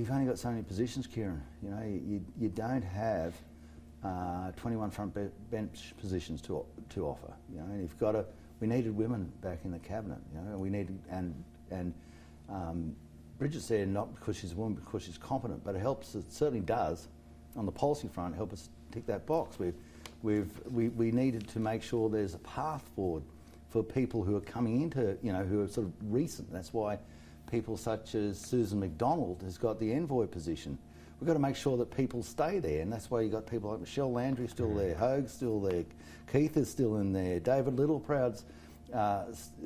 You've only got so many positions, Kieran. You know, you don't have 21 front bench positions to offer. You know, and you've got to. We needed women back in the cabinet. You know, we needed and Bridget's there not because she's a woman, because she's competent, but it helps. It certainly does, on the policy front, help us tick that box. We needed to make sure there's a path forward for people who are coming into, you know, who are sort of recent. That's why people such as Susan McDonald has got the envoy position. We've got to make sure that people stay there, and that's why you've got people like Michelle Landry still there, Hoag's still there, Keith is still in there, David Littleproud's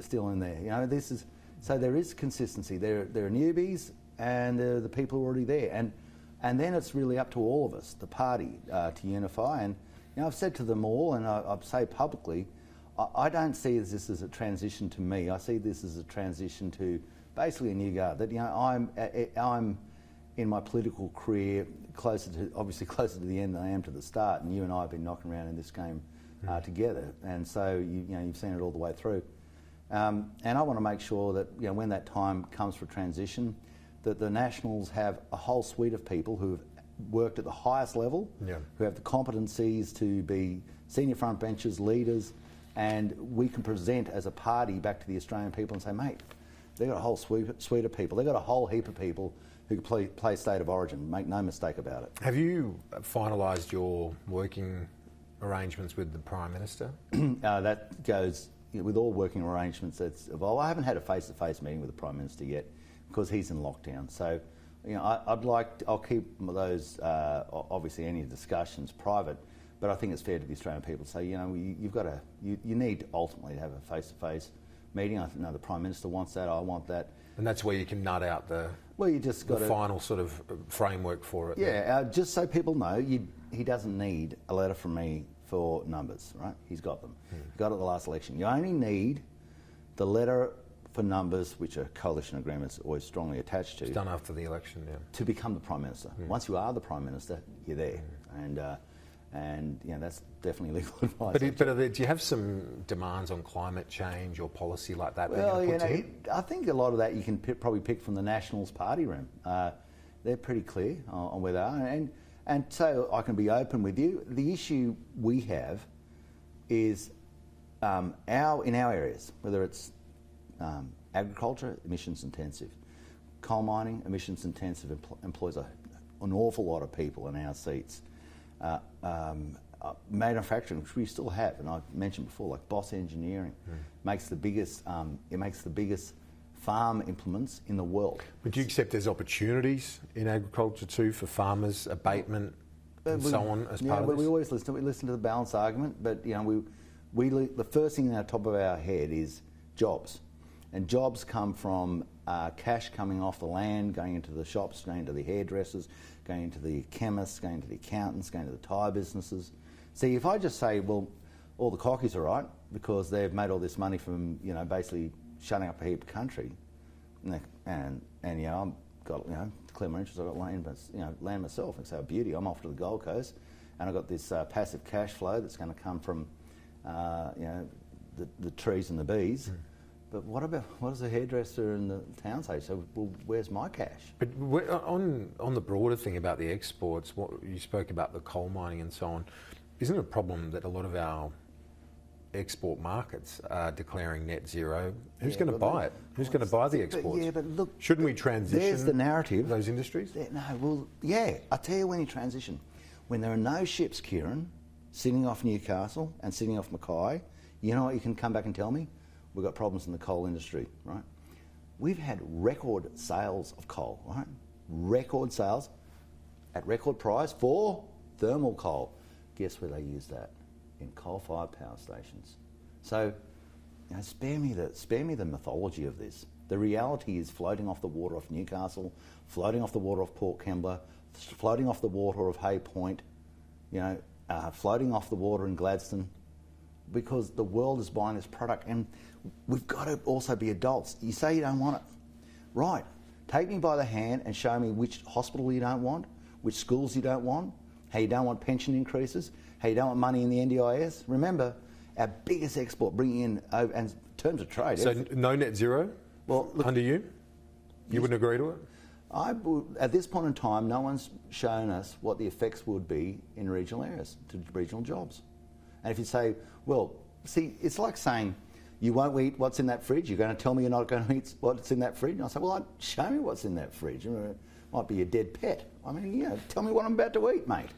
still in there. You know, this is so there is consistency. There are newbies and there are the people who are already there, and then it's really up to all of us, the party, to unify. And you know, I've said to them all, and I say publicly, I don't see this as a transition to me. I see this as a transition to basically a new guard. That, you know, I'm in my political career obviously closer to the end than I am to the start, and you and I have been knocking around in this game together, and so you've seen it all the way through. And I want to make sure that, you know, when that time comes for transition, that the Nationals have a whole suite of people who have worked at the highest level, who have the competencies to be senior front benchers, leaders, and we can present as a party back to the Australian people and say, mate, they've got a whole suite of people. They've got a whole heap of people who can play state of origin, make no mistake about it. Have you finalised your working arrangements with the Prime Minister? That goes, you know, with all working arrangements that's evolved. I haven't had a face-to-face meeting with the Prime Minister yet because he's in lockdown. So, you know, I'll keep those, obviously any discussions private, but I think it's fair to the Australian people to say, you know, you need ultimately to have a face-to-face meeting. I know the Prime Minister wants that, I want that. And that's where you can nut out the final sort of framework for it. Yeah, just so people know, he doesn't need a letter from me for numbers, right? He's got them. He got it at the last election. You only need the letter for numbers, which are coalition agreements always strongly attached to. It's done after the election, yeah. To become the Prime Minister. Once you are the Prime Minister, you're there. And you know, that's definitely legal advice. But do you have some demands on climate change or policy like that? Well, you know, I think a lot of that you can probably pick from the Nationals party room. They're pretty clear on where they are, and so I can be open with you. The issue we have is in our areas, whether it's agriculture, emissions intensive, coal mining, emissions intensive, employs an awful lot of people in our seats. Manufacturing, which we still have, and I've mentioned before, like Boss Engineering, makes the biggest. It makes the biggest farm implements in the world. Would do you accept there's opportunities in agriculture too for farmers, abatement, and so on as part of this? We always listen to the balanced argument, but you know, the first thing on the top of our head is jobs, and jobs come from cash coming off the land, going into the shops, going to the hairdressers, going into the chemists, going to the accountants, going to the tyre businesses. See, if I just say, well, all the cockies are right because they've made all this money from, you know, basically shutting up a heap of country, and you know, I've got, you know, to clear my interest, I've got land myself. It's our beauty. I'm off to the Gold Coast, and I've got this passive cash flow that's going to come from, you know, the trees and the bees. But what does the hairdresser in the town say? So, well, where's my cash? But on the broader thing about the exports, what you spoke about the coal mining and so on, isn't it a problem that a lot of our export markets are declaring net zero? Who's going to buy it? Who's going to buy the exports? Yeah, but look, shouldn't we transition? There's the narrative. Those industries. No, well, yeah. I tell you when you transition, when there are no ships, Kieran, sitting off Newcastle and sitting off Mackay, you know what you can come back and tell me? We've got problems in the coal industry, right? We've had record sales of coal, right? Record sales at record price for thermal coal. Guess where they use that? In coal-fired power stations. So, you know, spare me the mythology of this. The reality is floating off the water off Newcastle, floating off the water off Port Kembla, floating off the water of Hay Point, you know, floating off the water in Gladstone, because the world is buying this product, and we've got to also be adults. You say you don't want it, right? Take me by the hand and show me which hospital you don't want, which schools you don't want, how you don't want pension increases, how you don't want money in the NDIS. Remember, our biggest export, bringing in, and in terms of trade. So no net zero? Well, look, under you? You wouldn't agree to it? At this point in time, no one's shown us what the effects would be in regional areas to regional jobs. And if you say, well, see, it's like saying, you won't eat what's in that fridge. You're going to tell me you're not going to eat what's in that fridge? And I say, well, show me what's in that fridge. It might be a dead pet. I mean, tell me what I'm about to eat, mate.